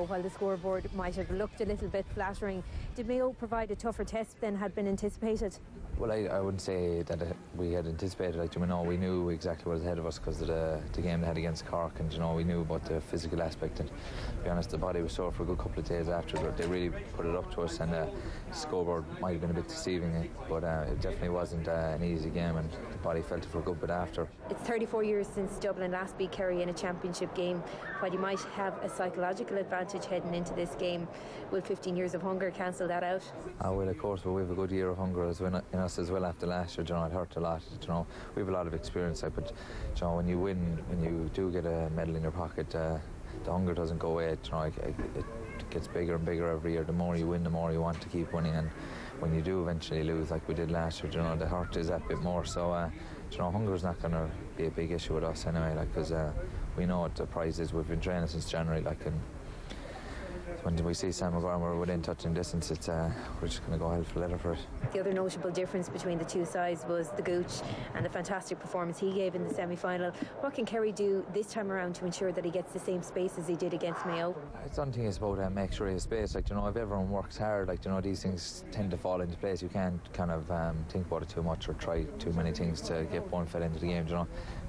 while the scoreboard might have looked a little bit flattering, did Mayo provide a tougher test than had been anticipated? Well, I wouldn't say that we had anticipated. We knew exactly what was ahead of us because of the game they had against Cork, and we knew about the physical aspect. And to be honest, the body was sore for a good couple of days after. They really put it up to us, and the scoreboard might have been a bit deceiving, but it definitely wasn't an easy game, and the body felt it for a good bit after. It's 34 years since Dublin last beat Kerry in a championship game. While you might have a psychological advantage heading into this game, will 15 years of hunger cancel that out? Well, of course, we have a good year of hunger in us as well after last year. It hurt a lot. We have a lot of experience, but when you win, when you do get a medal in your pocket, the hunger doesn't go away. It gets bigger and bigger every year. The more you win, the more you want to keep winning, and when you do eventually lose, like we did last year, the hurt is that bit more. So, hunger is not going to be a big issue with us anyway, because we know what the prize is. We've been training since January, and when we see Sam McGorm within touching distance, we're just going to go hell for leather for it. The other notable difference between the two sides was the Gooch and the fantastic performance he gave in the semi-final. What can Kerry do this time around to ensure that he gets the same space as he did against Mayo? I don't think it's about make sure he has space. If everyone works hard, these things tend to fall into place. You can't kind of think about it too much or try too many things to get one fella into the game.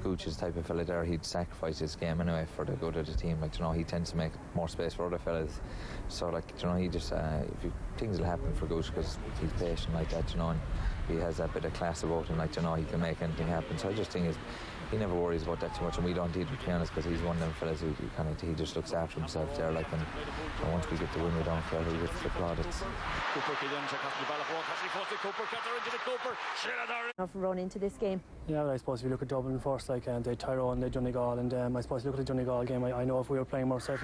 Gooch is the type of fella there, he'd sacrifice his game anyway for the good of the team. He tends to make more space for other fellas. So he just things will happen for Gooch because he's patient like that, and he has that bit of class about him, he can make anything happen. So I just think he never worries about that too much, and we don't either, to be honest, because he's one of them fellas who he just looks after himself there, and once we get the win, we don't care who gets the plaudits. Enough run into this game. Yeah, well, I suppose if you look at Dublin first, they Tyrone, they Donegal, and I suppose if you look at the Donegal game, I know if we were playing more set,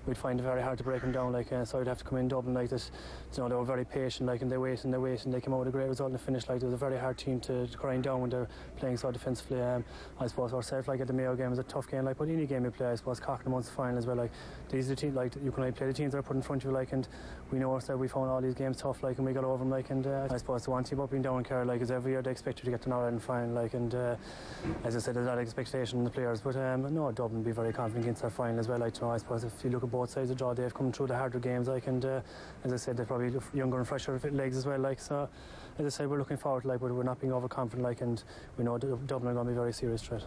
we'd find it very hard to break them down, so I'd have to come in Dublin like this. They were very patient, and they wait and they came out with a great result in the finish. It was a very hard team to grind down when they're playing so defensively. I suppose ourselves, at the Mayo game, was a tough game, but any game you play, I suppose Cork in the month's final as well. These are the teams, you can only play the teams that are put in front of you, and we know ourselves, we found all these games tough, and we got over them, and I suppose the one team up being down in Kerry, is every year they expect you to get to an All-Ireland final, and as I said, there's a lot of expectation in the players, but no, Dublin will be very confident against that final as well. I suppose if you look at both sides of the draw, they've come through the harder games, and as I said, they're probably younger and fresher legs as well, so as I said, we're looking forward to but we're not being overconfident, and we know Dublin are going to be a very serious threat.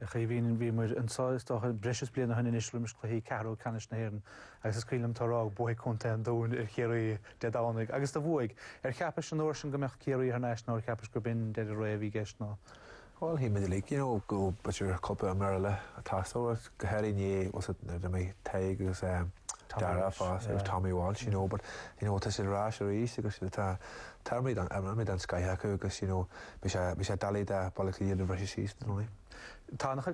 Chahín bhí mar an sáilteach breis blian na haine islumis chluí Carol canis na héireann agus is crílam tarrag buí conta an dún chéirí de dánig agus do bhuaig ceapis an uair sin gombeach chéirí ar naisná ceapis go bin de ré bhí gceist ná. Well, he made the league, go but your couple of Merle Tasso, Harry was it the me tag was Darran Foss or Tommy Walsh, but this is rash or easy because the term me dan Sky Haku because bisha dali da Pollock University, Tá nach